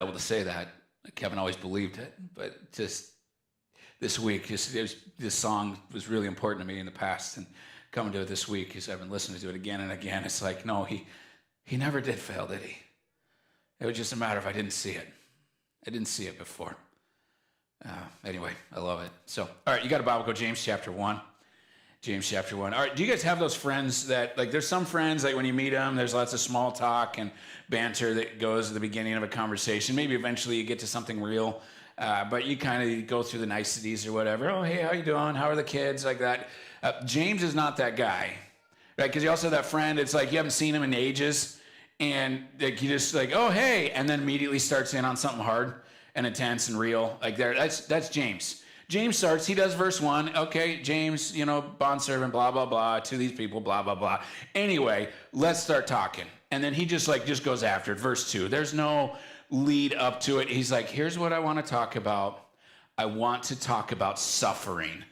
able to say that. Kevin always believed it, but just this week, this song was really important to me in the past, and coming to it this week, as I've been listening to it again and again, it's like, no, he never did fail, did he? It was just a matter of I didn't see it. I didn't see it before. Anyway, I love it. So, all right, you got a Bible, go James chapter 1. James chapter 1. All right, do you guys have those friends that, like, there's some friends, like, when you meet them, there's lots of small talk and banter that goes at the beginning of a conversation. Maybe eventually you get to something real, but you kind of go through the niceties or whatever. Oh, hey, how you doing? How are the kids? Like that. James is not that guy, right? Because you also have that friend, it's like you haven't seen him in ages, and like you just like, oh, hey, and then immediately starts in on something hard and intense and real. Like there, that's James. James starts, he does verse 1. Okay, James, bondservant, blah, blah, blah, to these people, blah, blah, blah. Anyway, let's start talking. And then he just goes after it. Verse 2, there's no lead up to it. He's like, here's what I want to talk about. I want to talk about suffering.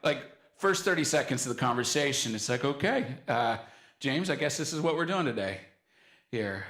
Like first 30 seconds of the conversation, it's like, okay, James, I guess this is what we're doing today here.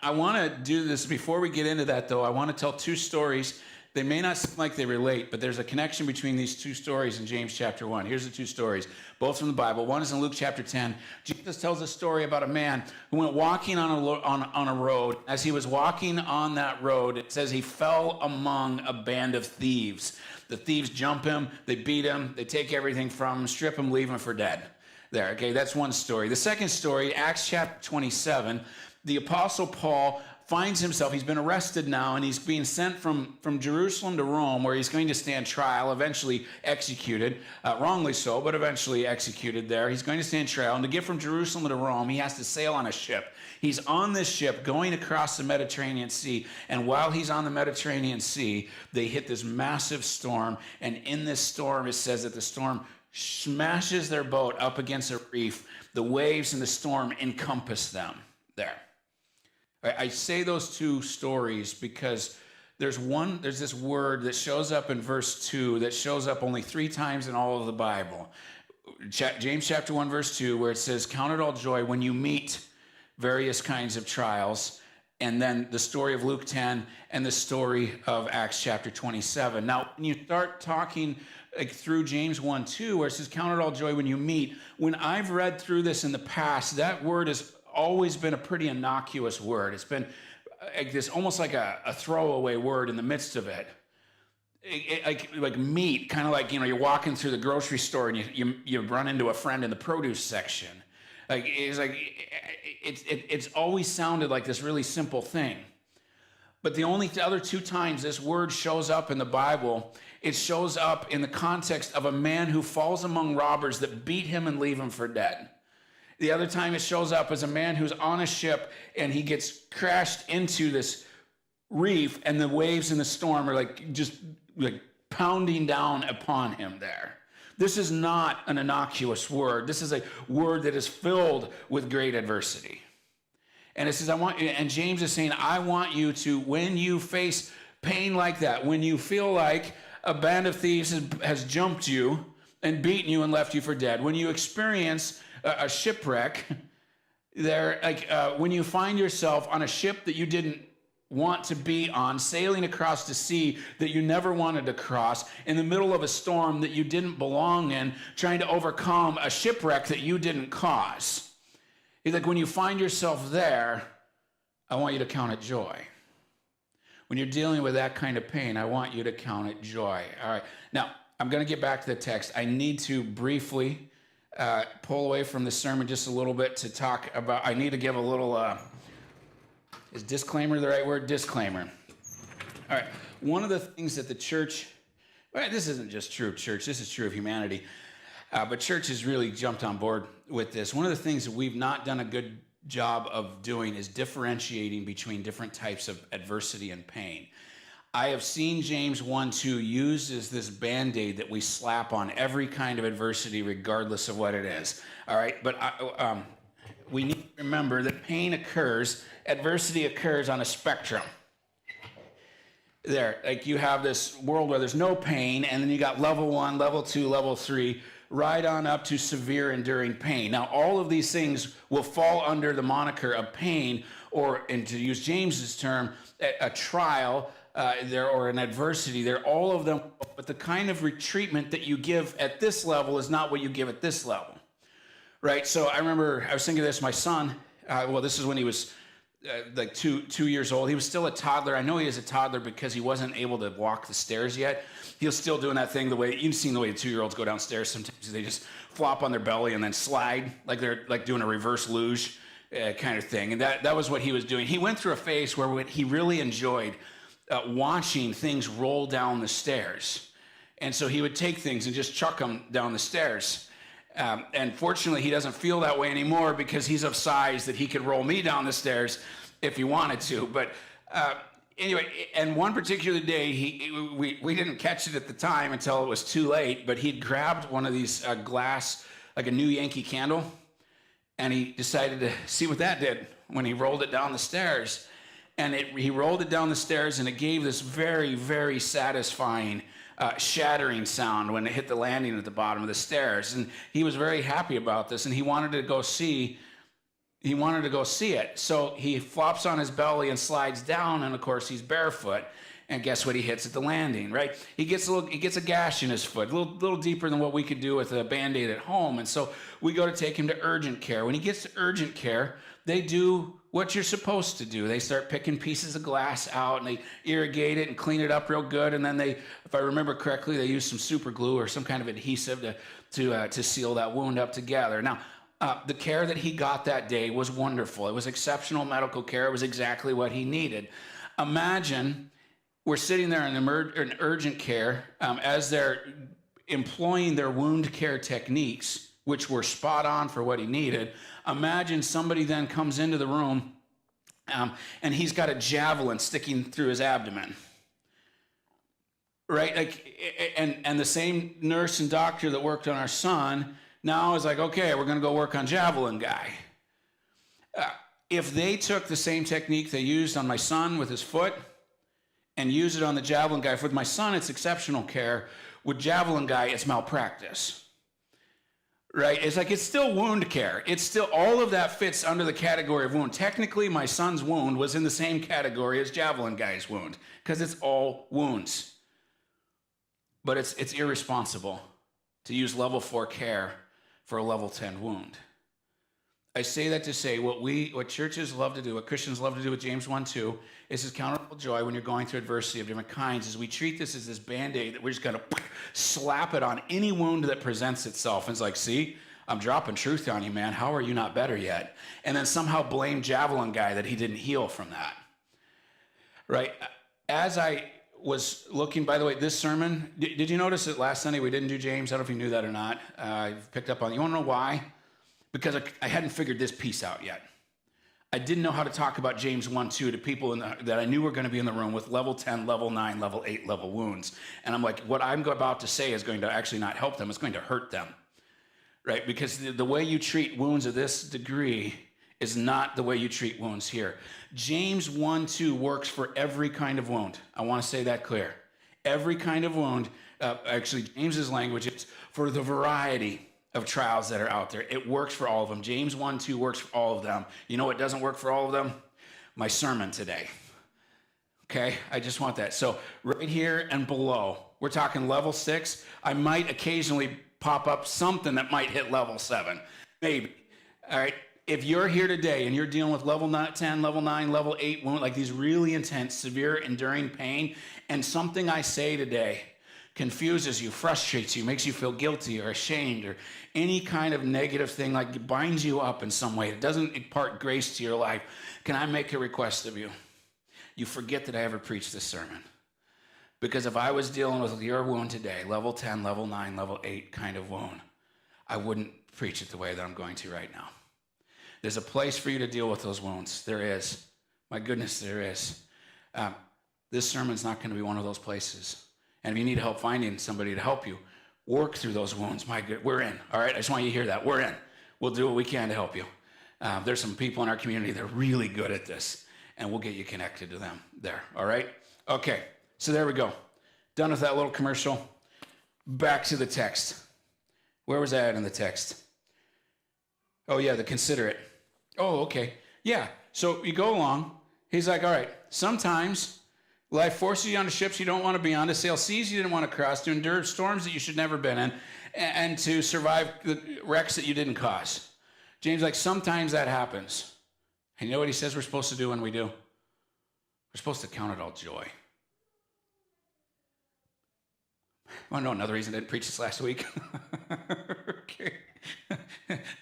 I want to do this. Before we get into that, though, I want to tell two stories. They may not seem like they relate, but there's a connection between these two stories in James chapter 1. Here's the two stories, both from the Bible. One is in Luke chapter 10. Jesus tells a story about a man who went walking on a road. As he was walking on that road, it says he fell among a band of thieves. The thieves jump him, they beat him, they take everything from him, strip him, leave him for dead. There, okay, that's one story. The second story, Acts chapter 27, the Apostle Paul finds himself, he's been arrested now, and he's being sent from Jerusalem to Rome, where he's going to stand trial, eventually executed, wrongly so, but eventually executed there. He's going to stand trial, and to get from Jerusalem to Rome, he has to sail on a ship. He's on this ship going across the Mediterranean Sea, and while he's on the Mediterranean Sea, they hit this massive storm, and in this storm, it says that the storm smashes their boat up against a reef. The waves and the storm encompass them there. I say those two stories because there's this word that shows up in verse 2 that shows up only 3 times in all of the Bible. James chapter 1, verse 2, where it says, count it all joy when you meet various kinds of trials. And then the story of Luke 10 and the story of Acts chapter 27. Now, when you start talking through James 1:2, where it says, count it all joy when you meet, when I've read through this in the past, that word is always been a pretty innocuous word. It's been this almost like a throwaway word in the midst of it. Like meat, kind of like, you're walking through the grocery store and you run into a friend in the produce section. It's always sounded like this really simple thing. But the only other 2 times this word shows up in the Bible, it shows up in the context of a man who falls among robbers that beat him and leave him for dead. The other time it shows up as a man who's on a ship and he gets crashed into this reef and the waves and the storm are just pounding down upon him there. This is not an innocuous word. This is a word that is filled with great adversity. And it says, and James is saying, I want you to, when you face pain like that, when you feel like a band of thieves has jumped you and beaten you and left you for dead, when you experience a shipwreck there, when you find yourself on a ship that you didn't want to be on, sailing across the sea that you never wanted to cross, in the middle of a storm that you didn't belong in, trying to overcome a shipwreck that you didn't cause. He's like, when you find yourself there, I want you to count it joy. When you're dealing with that kind of pain, I want you to count it joy. All right. Now, I'm going to get back to the text. I need to briefly pull away from the sermon just a little bit to talk about, I need to give a little, is disclaimer the right word? Disclaimer. All right. One of the things that the church, well, this isn't just true of church, this is true of humanity, but church has really jumped on board with this. One of the things that we've not done a good job of doing is differentiating between different types of adversity and pain. I have seen James 1:2 used as this Band-Aid that we slap on every kind of adversity regardless of what it is. All right, but we need to remember that pain occurs, adversity occurs on a spectrum. There, like you have this world where there's no pain, and then you got level 1, level 2, level 3, right on up to severe enduring pain. Now, all of these things will fall under the moniker of pain, and to use James's term, a trial there or an adversity there, all of them, but the kind of treatment that you give at this level is not what you give at this level, right? So I remember I was thinking of this, my son, this is when he was like two years old. He was still a toddler. I know he is a toddler because he wasn't able to walk the stairs yet. He was still doing that thing the way, you've seen the way the 2-year-olds go downstairs. Sometimes they just flop on their belly and then slide like they're like doing a reverse luge kind of thing. And that was what he was doing. He went through a phase where he really enjoyed watching things roll down the stairs. And so he would take things and just chuck them down the stairs. And fortunately, he doesn't feel that way anymore because he's of size that he could roll me down the stairs if he wanted to. But anyway, and one particular day, we didn't catch it at the time until it was too late, but he'd grabbed one of these glass, like a New Yankee candle, and he decided to see what that did when he rolled it down the stairs. And he rolled it down the stairs, and it gave this very, very satisfying shattering sound when it hit the landing at the bottom of the stairs. And he was very happy about this, and he wanted to go see it. So he flops on his belly and slides down, and of course he's barefoot. And guess what he hits at the landing, right? He gets a gash in his foot, a little deeper than what we could do with a Band-Aid at home. And so we go to take him to urgent care. When he gets to urgent care, they do what you're supposed to do. They start picking pieces of glass out, and they irrigate it and clean it up real good. And then they, if I remember correctly, they use some super glue or some kind of adhesive to seal that wound up together. Now, the care that he got that day was wonderful. It was exceptional medical care. It was exactly what he needed. Imagine we're sitting there in urgent care as they're employing their wound care techniques, which were spot on for what he needed. Imagine somebody then comes into the room and he's got a javelin sticking through his abdomen, right? Like, and the same nurse and doctor that worked on our son now is like, okay, we're going to go work on Javelin guy. If they took the same technique they used on my son with his foot and use it on the Javelin guy, with my son, it's exceptional care. With Javelin guy, it's malpractice. Right? It's like, it's still wound care. It's still, all of that fits under the category of wound. Technically, my son's wound was in the same category as Javelin guy's wound because it's all wounds. But it's irresponsible to use level 4 care for a level 10 wound. I say that to say what churches love to do, what Christians love to do with James 1:2 is this countable joy when you're going through adversity of different kinds, is we treat this as this Band-Aid that we're just going to slap it on any wound that presents itself. And it's like, see, I'm dropping truth on you, man. How are you not better yet? And then somehow blame Javelin guy that he didn't heal from that. Right? As I was looking, by the way, this sermon, did you notice that last Sunday we didn't do James? I don't know if you knew that or not. I picked up on it. You want to know why? Because I hadn't figured this piece out yet. I didn't know how to talk about James 1:2 to people that I knew were going to be in the room with level 10, level 9, level 8 level wounds. And I'm like, what I'm about to say is going to actually not help them. It's going to hurt them, right? Because the way you treat wounds of this degree is not the way you treat wounds here. James 1:2 works for every kind of wound. I want to say that clear. Every kind of wound, actually James's language is for the variety of trials that are out there. It works for all of them. James 1:2 works for all of them. You know what doesn't work for all of them? My sermon today. Okay, I just want that. So right here and below, we're talking level 6. I might occasionally pop up something that might hit level 7. Maybe. All right. If you're here today and you're dealing with level 10, level 9, level 8 wound, like these really intense, severe, enduring pain, and something I say today confuses you, frustrates you, makes you feel guilty or ashamed or any kind of negative thing, like it binds you up in some way, it doesn't impart grace to your life, can I make a request of you? You forget that I ever preached this sermon. Because if I was dealing with your wound today, level 10, level 9, level 8 kind of wound, I wouldn't preach it the way that I'm going to right now. There's a place for you to deal with those wounds. There is. My goodness, there is. This sermon's not going to be one of those places. And if you need help finding somebody to help you work through those wounds, my good, we're in. All right, I just want you to hear that. We're in. We'll do what we can to help you. There's some people in our community that are really good at this, and we'll get you connected to them there. All right? Okay, so there we go. Done with that little commercial. Back to the text. Where was I at in the text? Oh, yeah, the considerate. Oh, okay. Yeah, So you go along. He's like, all right, sometimes life forces you onto ships you don't want to be on, to sail seas you didn't want to cross, to endure storms that you should never been in, and to survive the wrecks that you didn't cause. James is like, sometimes that happens. And you know what he says we're supposed to do when we do? We're supposed to count it all joy. Want to know another reason I didn't preach this last week? Okay.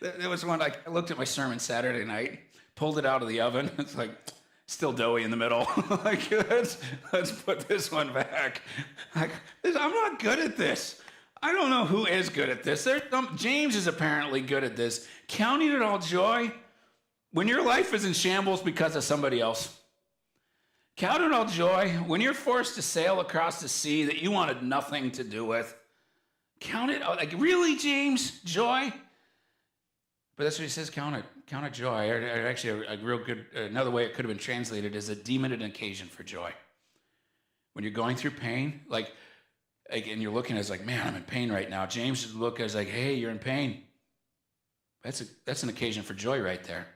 There was one, I looked at my sermon Saturday night, pulled it out of the oven. It's like, still doughy in the middle. Like, let's put this one back. Like, I'm not good at this. I don't know who is good at this. James is apparently good at this. Counting it all joy when your life is in shambles because of somebody else. Count it all joy when you're forced to sail across the sea that you wanted nothing to do with. Count it, like, really, James? Joy? But that's what he says, count it joy. Or actually, a real good, another way it could have been translated is a demon an occasion for joy. When you're going through pain, like, and you're looking at it, it's like, man, I'm in pain right now. James would look as like, hey, you're in pain. That's an occasion for joy right there.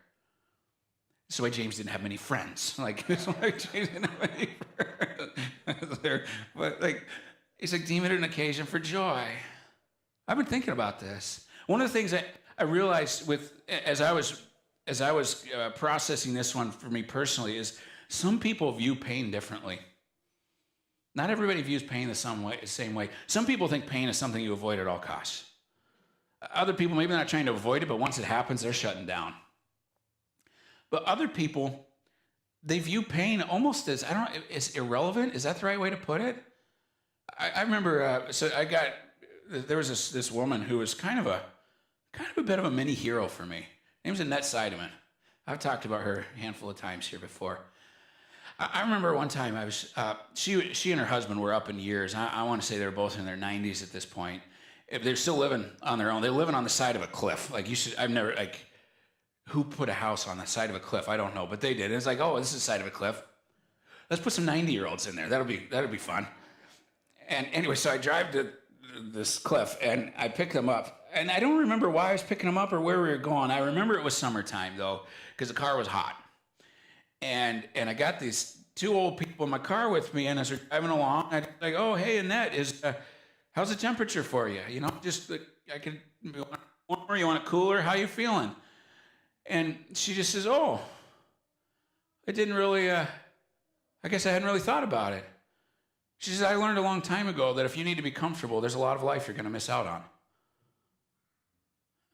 That's why James didn't have many friends. Like, that's why James didn't have many friends. But like, it's like demon an occasion for joy. I've been thinking about this. One of the things that I realized as I was processing this one for me personally is some people view pain differently. Not everybody views pain the same way. Some people think pain is something you avoid at all costs. Other people, maybe they're not trying to avoid it, but once it happens, they're shutting down. But other people, they view pain almost as, it's irrelevant. Is that the right way to put it? I remember, there was this woman who was kind of a bit of a mini hero for me. Her name was Annette Seidemann. I've talked about her a handful of times here before. I remember one time she and her husband were up in years. I want to say they were both in their 90s at this point. If they're still living on their own. They're living on the side of a cliff. Who put a house on the side of a cliff? I don't know, but they did. It's like, oh, this is the side of a cliff. Let's put some 90-year-olds in there. That'll be fun. And anyway, so I drive to this cliff and I pick them up. And I don't remember why I was picking them up or where we were going. I remember it was summertime though, because the car was hot. And I got these two old people in my car with me, and as we're driving along, I'm like, oh, hey, Annette, how's the temperature for you? You know, you want warmer, you want it cooler? How you feeling? And she just says, oh, I didn't really, I guess I hadn't really thought about it. She says, I learned a long time ago that if you need to be comfortable, there's a lot of life you're going to miss out on.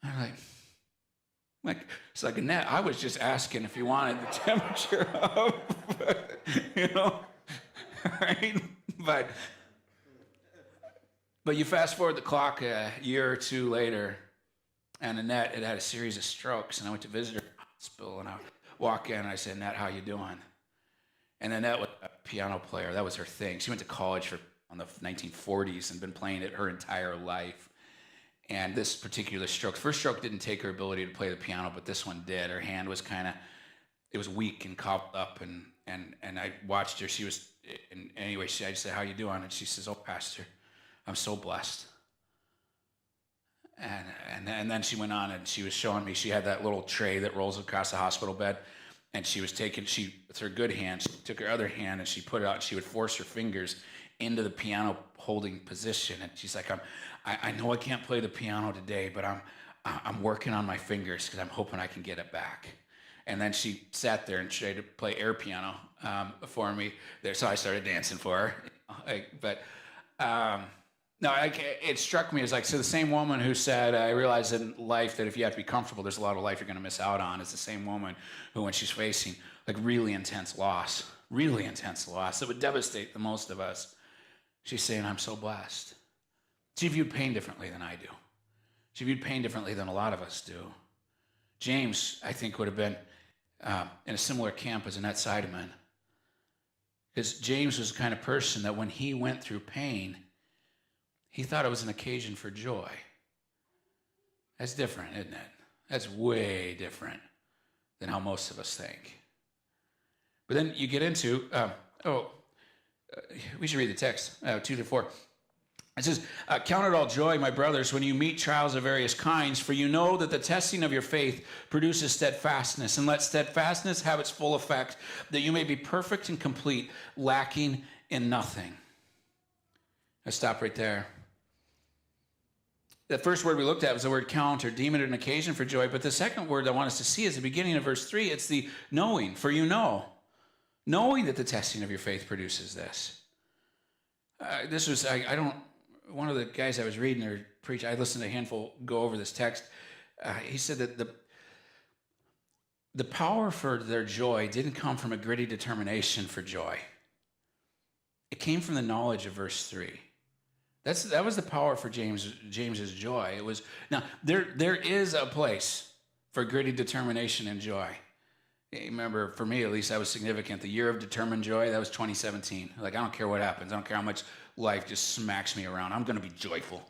I'm like, it's like, Annette, I was just asking if you wanted the temperature up, you know, right? But you fast forward the clock a year or two later, and Annette had a series of strokes, and I went to visit her in the hospital, and I walk in, and I said, Annette, how you doing? And Annette was a piano player. That was her thing. She went to college on the 1940s and been playing it her entire life. And this particular stroke, first stroke didn't take her ability to play the piano, but this one did. Her hand was it was weak and cobbled up, and I watched her. She was, and anyway, I just said, how you doing? And she says, oh, Pastor, I'm so blessed. And then she went on and she was showing me, she had that little tray that rolls across the hospital bed, and she was with her good hand, she took her other hand and she put it out, and she would force her fingers into the piano holding position. And she's like, I know I can't play the piano today, but I'm working on my fingers because I'm hoping I can get it back. And then she sat there and tried to play air piano for me there, so I started dancing for her. It struck me as like, so the same woman who said, I realize in life that if you have to be comfortable, there's a lot of life you're going to miss out on, is the same woman who, when she's facing like really intense loss that would devastate the most of us, she's saying, I'm so blessed. She viewed pain differently than I do. She viewed pain differently than a lot of us do. James, I think, would have been in a similar camp as Annette Seidemann. Because James was the kind of person that when he went through pain, he thought it was an occasion for joy. That's different, isn't it? That's way different than how most of us think. But then you get into, we should read the text, 2-4. It says, count it all joy, my brothers, when you meet trials of various kinds, for you know that the testing of your faith produces steadfastness, and let steadfastness have its full effect, that you may be perfect and complete, lacking in nothing. I stop right there. The first word we looked at was the word count, or deem it an occasion for joy, but the second word I want us to see is the beginning of verse 3. It's the knowing, for you know, knowing that the testing of your faith produces this. This was, one of the guys I was reading or preach, I listened to a handful go over this text. He said that the power for their joy didn't come from a gritty determination for joy. It came from the knowledge of verse 3. That was the power for James's joy. It was, now there is a place for gritty determination and joy. Remember, for me at least, that was significant. The year of determined joy, that was 2017. Like, I don't care what happens. I don't care how much life just smacks me around. I'm going to be joyful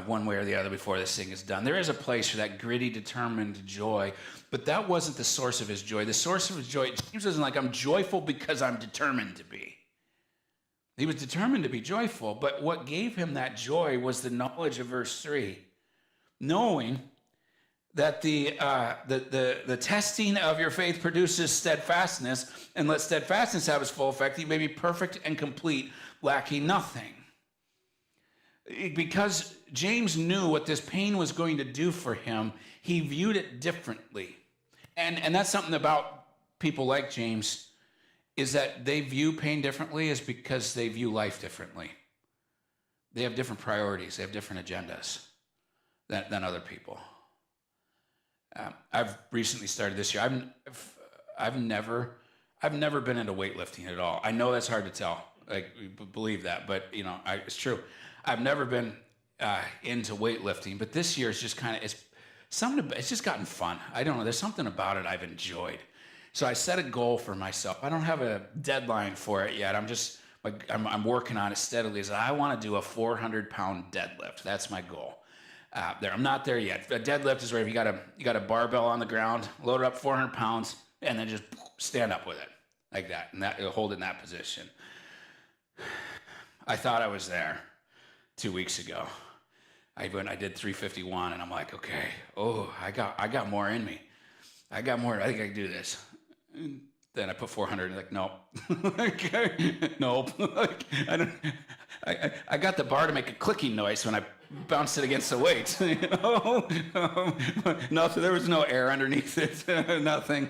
one way or the other before this thing is done. There is a place for that gritty, determined joy, but that wasn't the source of his joy. The source of his joy, James wasn't like, I'm joyful because I'm determined to be. He was determined to be joyful, but what gave him that joy was the knowledge of verse 3, knowing that the testing of your faith produces steadfastness, and let steadfastness have its full effect, that you may be perfect and complete, lacking nothing. Because James knew what this pain was going to do for him, he viewed it differently. And that's something about people like James, is that they view pain differently is because they view life differently. They have different priorities. They have different agendas than other people. I've recently started this year. I've never been into weightlifting at all. I know that's hard to tell. Like, believe that, but it's true. I've never been into weightlifting, but this year it's just it's just gotten fun. I don't know. There's something about it I've enjoyed. So I set a goal for myself. I don't have a deadline for it yet. I'm working on it steadily. I want to do a 400-pound deadlift. That's my goal. I'm not there yet. A deadlift is where you got a barbell on the ground, load it up 400 pounds, and then just stand up with it like that, and hold it in that position. I thought I was there 2 weeks ago. I did 351, and I'm like, okay, I got more in me. I got more. I think I can do this. Then I put 400, and like, nope. Okay, nope. Like, I got the bar to make a clicking noise when I bounced it against the weight. Nothing. There was no air underneath it. Nothing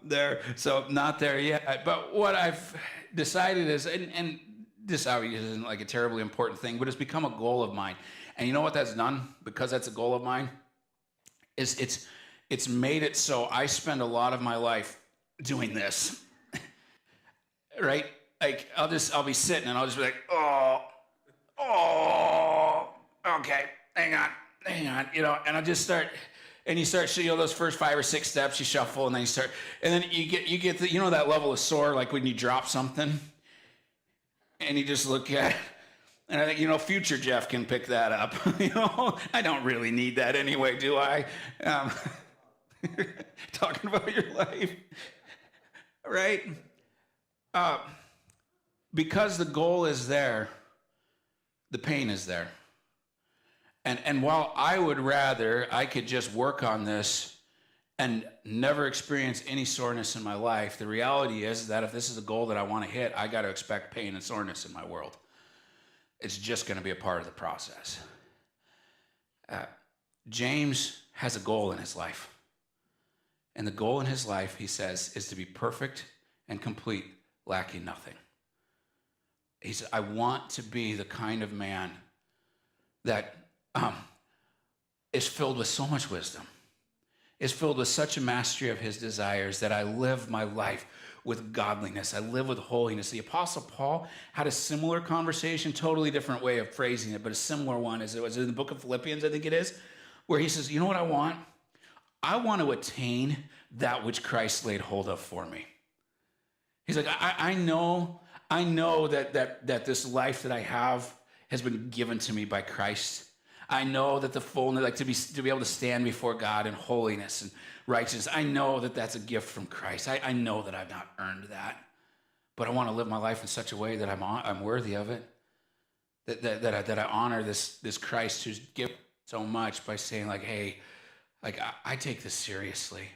there. So not there yet. But what I've decided is, and this obviously isn't like a terribly important thing, but it's become a goal of mine. And you know what that's done? Because that's a goal of mine, is it's made it so I spend a lot of my life doing this, right? Like, I'll be sitting and I'll just be like, okay, hang on, and I'll just start, and you start, those first 5 or 6 steps, you shuffle, and then you start, and then you get the, that level of sore, like when you drop something, and you just look at it, and I think, future Jeff can pick that up. I don't really need that anyway, do I? Talking about your life, right? Because the goal is there, the pain is there. And while I would rather I could just work on this and never experience any soreness in my life, the reality is that if this is a goal that I want to hit, I got to expect pain and soreness in my world. It's just going to be a part of the process. James has a goal in his life. And the goal in his life, he says, is to be perfect and complete, lacking nothing. He said, I want to be the kind of man that is filled with so much wisdom, is filled with such a mastery of his desires that I live my life with godliness. I live with holiness. The Apostle Paul had a similar conversation, totally different way of phrasing it, but a similar one, as it was in the book of Philippians, I think it is, where he says, you know what I want? I want to attain that which Christ laid hold of for me. He's like, I know that this life that I have has been given to me by Christ. I know that the fullness, like to be able to stand before God in holiness and righteousness, I know that that's a gift from Christ. I know that I've not earned that, but I want to live my life in such a way that I'm worthy of it. that I honor this Christ who's given so much by saying like, hey, like I take this seriously.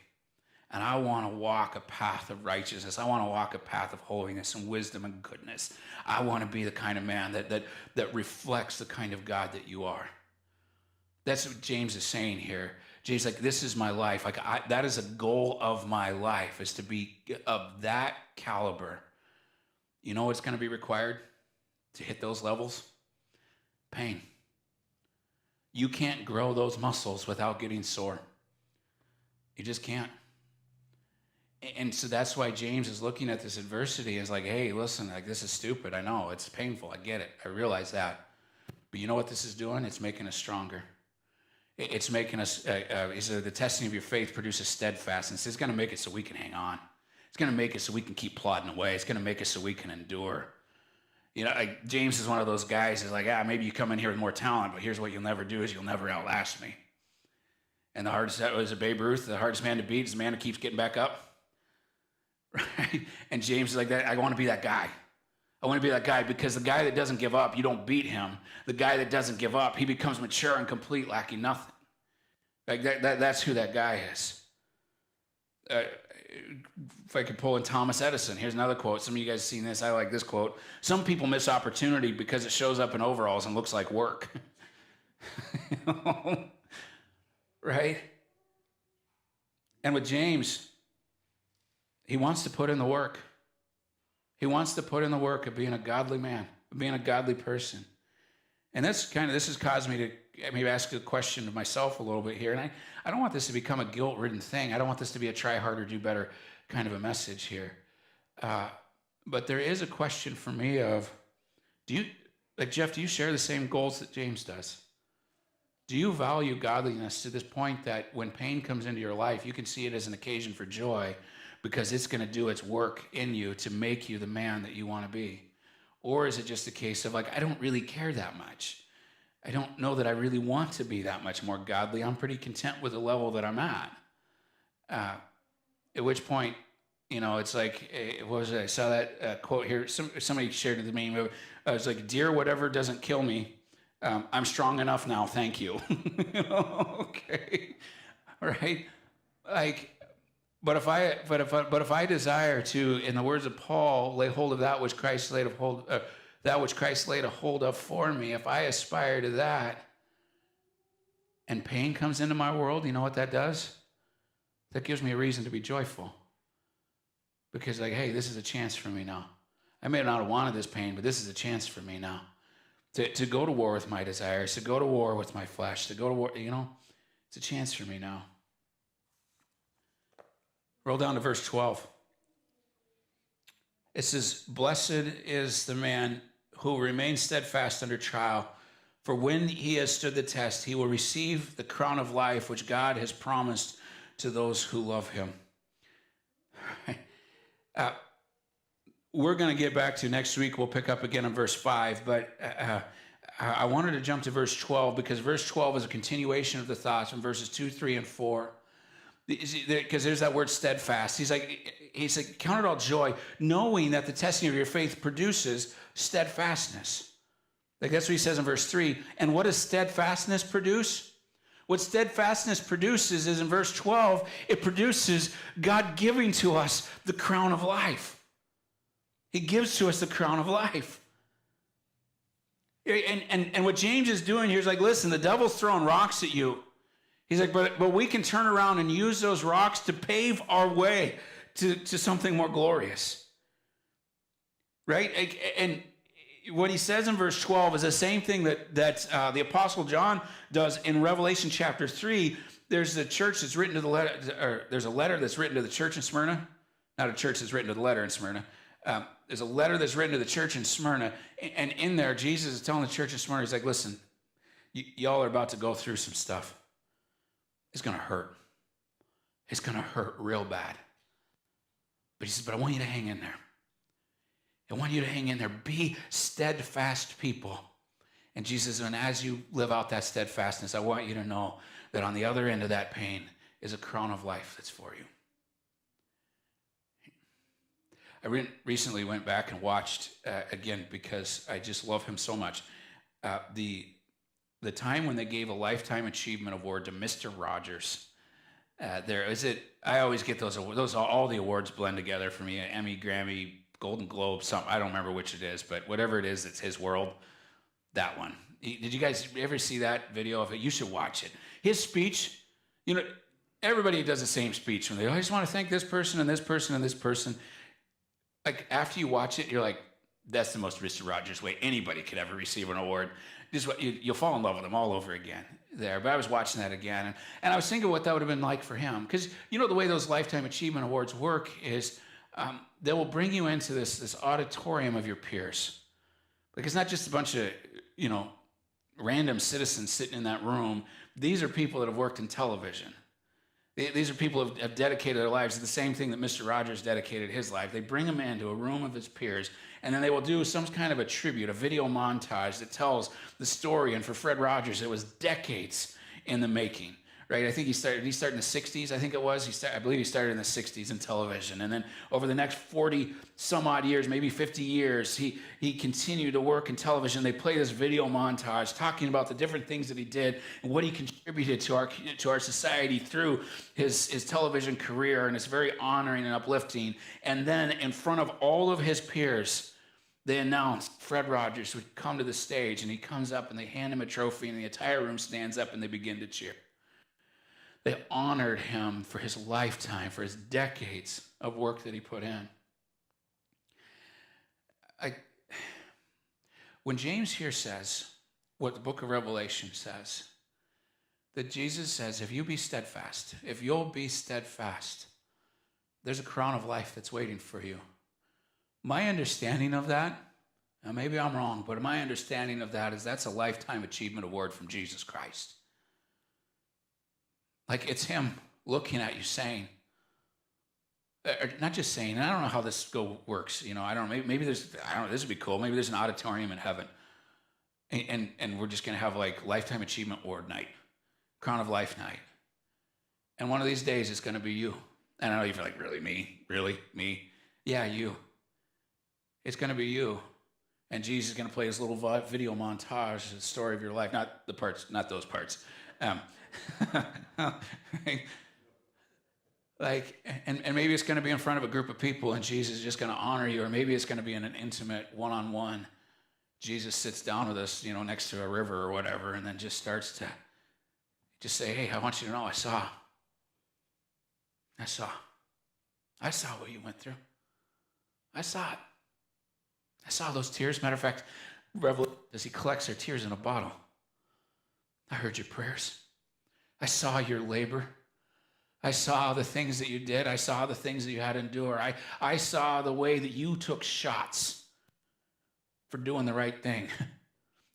And I want to walk a path of righteousness. I want to walk a path of holiness and wisdom and goodness. I want to be the kind of man that reflects the kind of God that you are. That's what James is saying here. James is like, this is my life. Like that is a goal of my life, is to be of that caliber. You know what's going to be required to hit those levels? Pain. You can't grow those muscles without getting sore. You just can't. And so that's why James is looking at this adversity and is like, hey, listen, like this is stupid. I know it's painful. I get it. I realize that. But you know what this is doing? It's making us stronger. It's making us, he said, the testing of your faith produces steadfastness. It's going to make it so we can hang on. It's going to make it so we can keep plodding away. It's going to make it so we can endure. You know, like James is one of those guys who's like, maybe you come in here with more talent, but here's what you'll never do is you'll never outlast me. And the hardest, that was a Babe Ruth, the hardest man to beat is the man who keeps getting back up. Right? And James is like that. I want to be that guy. I want to be that guy, because the guy that doesn't give up, you don't beat him. The guy that doesn't give up, he becomes mature and complete, lacking nothing. Like that's who that guy is. If I could pull in Thomas Edison, here's another quote. Some of you guys have seen this. I like this quote. Some people miss opportunity because it shows up in overalls and looks like work. Right? And with James, he wants to put in the work. He wants to put in the work of being a godly man, of being a godly person. And this has caused me to maybe ask a question to myself a little bit here. And I don't want this to become a guilt-ridden thing. I don't want this to be a try harder, do better kind of a message here. But there is a question for me of, Jeff, do you share the same goals that James does? Do you value godliness to this point that when pain comes into your life, you can see it as an occasion for joy, because it's going to do its work in you to make you the man that you want to be? Or is it just a case of like, I don't really care that much. I don't know that I really want to be that much more godly. I'm pretty content with the level that I'm at. At which point, you know, it's like, what was it? I saw that quote here. Somebody shared it to me. It was like, dear, whatever doesn't kill me, I'm strong enough now. Thank you. Okay. Right. Like, But if I desire to, in the words of Paul, lay hold of that which Christ laid a hold of for me, if I aspire to that, and pain comes into my world, you know what that does? That gives me a reason to be joyful. Because like, hey, this is a chance for me now. I may not have wanted this pain, but this is a chance for me now. To go to war with my desires, to go to war with my flesh, to go to war, you know, it's a chance for me now. Roll down to verse 12. It says, blessed is the man who remains steadfast under trial, for when he has stood the test, he will receive the crown of life which God has promised to those who love him. We're going to get back to next week. We'll pick up again on verse 5, but I wanted to jump to verse 12 because verse 12 is a continuation of the thoughts from verses 2, 3, and 4. Because there's that word steadfast. He's like, count it all joy, knowing that the testing of your faith produces steadfastness. Like that's what he says in verse 3. And what does steadfastness produce? What steadfastness produces is in verse 12, it produces God giving to us the crown of life. He gives to us the crown of life. And what James is doing here is like, listen, the devil's throwing rocks at you. He's like, but we can turn around and use those rocks to pave our way to something more glorious. Right? And what he says in verse 12 is the same thing that the Apostle John does in Revelation chapter 3. There's a church that's written to the letter, or there's a letter that's written to the church in Smyrna. Not a church that's written to the letter in Smyrna. There's a letter that's written to the church in Smyrna. And in there, Jesus is telling the church in Smyrna, he's like, listen, y'all are about to go through some stuff. It's going to hurt. It's going to hurt real bad. But he says, but I want you to hang in there. I want you to hang in there. Be steadfast people. And Jesus, and as you live out that steadfastness, I want you to know that on the other end of that pain is a crown of life that's for you. I recently went back and watched, again, because I just love him so much. The time when they gave a Lifetime Achievement Award to Mr. Rogers. I always get those all the awards blend together for me. Emmy, Grammy, Golden Globe, something. I don't remember which it is, but whatever it is, it's his world. That one. Did you guys ever see that video of it? You should watch it. His speech, everybody does the same speech when I just want to thank this person and this person and this person. Like after you watch it, you're like, that's the most Mr. Rogers way anybody could ever receive an award. You'll fall in love with him all over again there. But I was watching that again, and I was thinking what that would have been like for him. Because the way those Lifetime Achievement Awards work is they will bring you into this auditorium of your peers. Like it's not just a bunch of, random citizens sitting in that room. These are people that have worked in television. These are people who have dedicated their lives to the same thing that Mr. Rogers dedicated his life. They bring him into a room of his peers, and then they will do some kind of a tribute, a video montage that tells the story. And for Fred Rogers, it was decades in the making, right? I think he started in the 60s, I think it was. I believe he started in the 60s in television. And then over the next 40 some odd years, maybe 50 years, he continued to work in television. They play this video montage talking about the different things that he did and what he contributed to our society through his television career. And it's very honoring and uplifting. And then in front of all of his peers, they announced Fred Rogers would come to the stage, and he comes up and they hand him a trophy, and the entire room stands up and they begin to cheer. They honored him for his lifetime, for his decades of work that he put in. When James here says what the book of Revelation says, that Jesus says, if you'll be steadfast, there's a crown of life that's waiting for you. My understanding of that, and maybe I'm wrong, but my understanding of that is that's a Lifetime Achievement Award from Jesus Christ. Like it's him looking at you saying, or not just saying, and I don't know how this works. I don't know, maybe this would be cool. Maybe there's an auditorium in heaven. And we're just going to have like Lifetime Achievement Award night, Crown of Life night. And one of these days it's going to be you. And I know you're like, really, me? Really, me? Yeah, you. It's going to be you. And Jesus is going to play his little video montage, the story of your life. Not those parts. And maybe it's going to be in front of a group of people and Jesus is just going to honor you, or maybe it's going to be in an intimate one-on-one. Jesus sits down with us, next to a river or whatever, and then just starts to just say, hey, I want you to know I saw what you went through. I saw it. I saw those tears. Matter of fact, Revelation says he collects their tears in a bottle. I heard your prayers. I saw your labor. I saw the things that you did. I saw the things that you had to endure. I saw the way that you took shots for doing the right thing.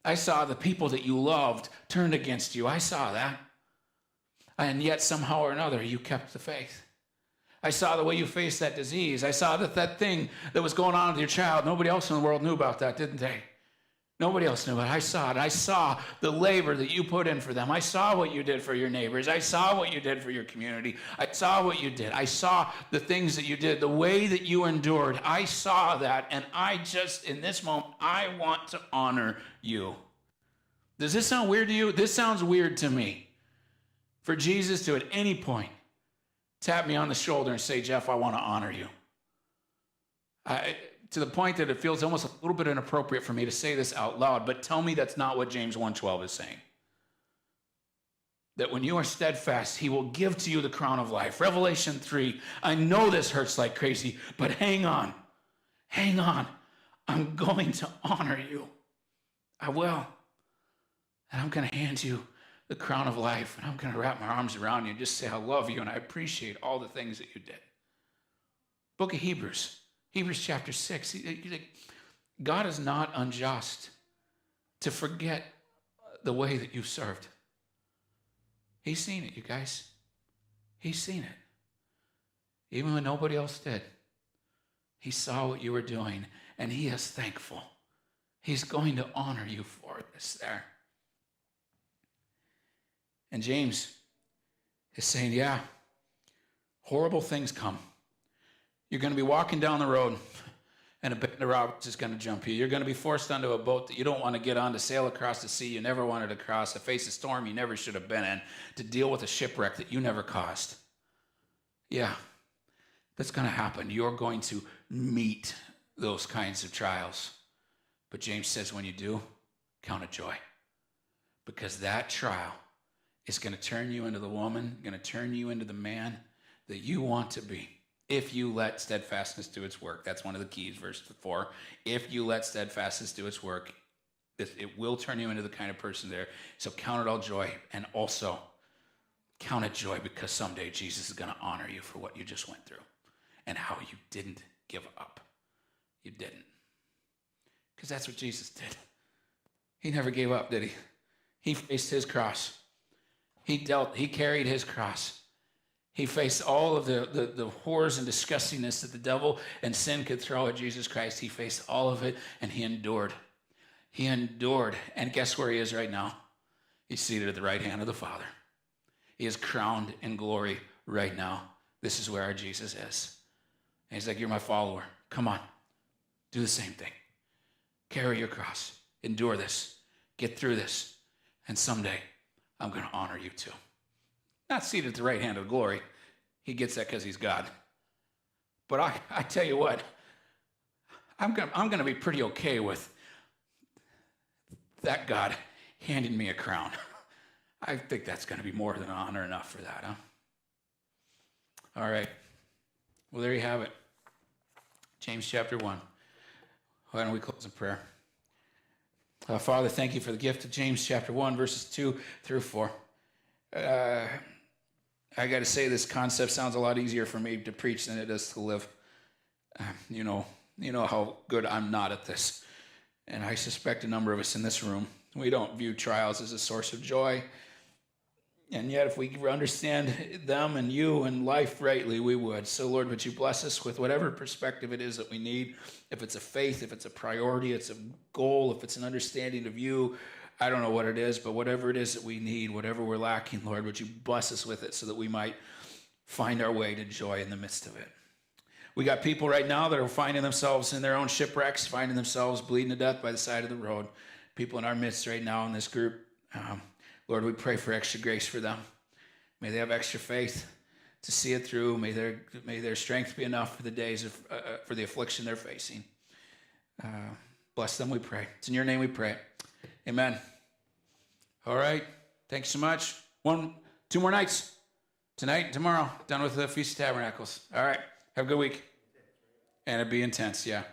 I saw the people that you loved turned against you. I saw that. And yet somehow or another, you kept the faith. I saw the way you faced that disease. I saw that thing that was going on with your child. Nobody else in the world knew about that, didn't they? Nobody else knew it. I saw it. I saw the labor that you put in for them. I saw what you did for your neighbors. I saw what you did for your community. I saw what you did. I saw the things that you did, the way that you endured. I saw that, and in this moment, I want to honor you. Does this sound weird to you? This sounds weird to me. For Jesus to, at any point, tap me on the shoulder and say, Jeff, I want to honor you. To the point that it feels almost a little bit inappropriate for me to say this out loud, but tell me that's not what James 1:12 is saying. That when you are steadfast, he will give to you the crown of life. Revelation 3, I know this hurts like crazy, but hang on. Hang on. I'm going to honor you. I will. And I'm going to hand you the crown of life, and I'm going to wrap my arms around you and just say, I love you, and I appreciate all the things that you did. Book of Hebrews chapter 6. God is not unjust to forget the way that you served. He's seen it, you guys. He's seen it. Even when nobody else did. He saw what you were doing, and he is thankful. He's going to honor you for this there. And James is saying, yeah, horrible things come. You're going to be walking down the road, and a band of robbers is going to jump you. You're going to be forced onto a boat that you don't want to get on, to sail across the sea you never wanted to cross, to face a storm you never should have been in, to deal with a shipwreck that you never caused. Yeah, that's going to happen. You're going to meet those kinds of trials. But James says when you do, count it joy. Because that trial is going to turn you into the woman, going to turn you into the man that you want to be. If you let steadfastness do its work. That's one of the keys, verse 4. If you let steadfastness do its work, it will turn you into the kind of person there. So count it all joy. And also, count it joy because someday Jesus is going to honor you for what you just went through and how you didn't give up. You didn't. Because that's what Jesus did. He never gave up, did he? He faced his cross. He carried his cross. He faced all of the horrors and disgustingness that the devil and sin could throw at Jesus Christ. He faced all of it, and he endured. He endured. And guess where he is right now? He's seated at the right hand of the Father. He is crowned in glory right now. This is where our Jesus is. And he's like, you're my follower. Come on. Do the same thing. Carry your cross. Endure this. Get through this. And someday, I'm going to honor you too. Not seated at the right hand of glory. He gets that because he's God. But I tell you what, I'm going to be pretty okay with that God handing me a crown. I think that's going to be more than honor enough for that, huh? All right. Well, there you have it. James chapter 1. Why don't we close in prayer? Father, thank you for the gift of James chapter 1, verses 2 through 4. I got to say, this concept sounds a lot easier for me to preach than it does to live. You know how good I'm not at this. And I suspect a number of us in this room, we don't view trials as a source of joy. And yet, if we understand them and you and life rightly, we would. So, Lord, would you bless us with whatever perspective it is that we need. If it's a faith, if it's a priority, it's a goal, if it's an understanding of you, I don't know what it is, but whatever it is that we need, whatever we're lacking, Lord, would you bless us with it so that we might find our way to joy in the midst of it. We got people right now that are finding themselves in their own shipwrecks, finding themselves bleeding to death by the side of the road. People in our midst right now in this group, Lord, we pray for extra grace for them. May they have extra faith to see it through. May their strength be enough for the days of for the affliction they're facing. Bless them, we pray. It's in your name we pray. Amen. All right. Thanks so much. 2 more nights. Tonight and tomorrow. Done with the Feast of Tabernacles. All right. Have a good week. And it'd be intense, yeah.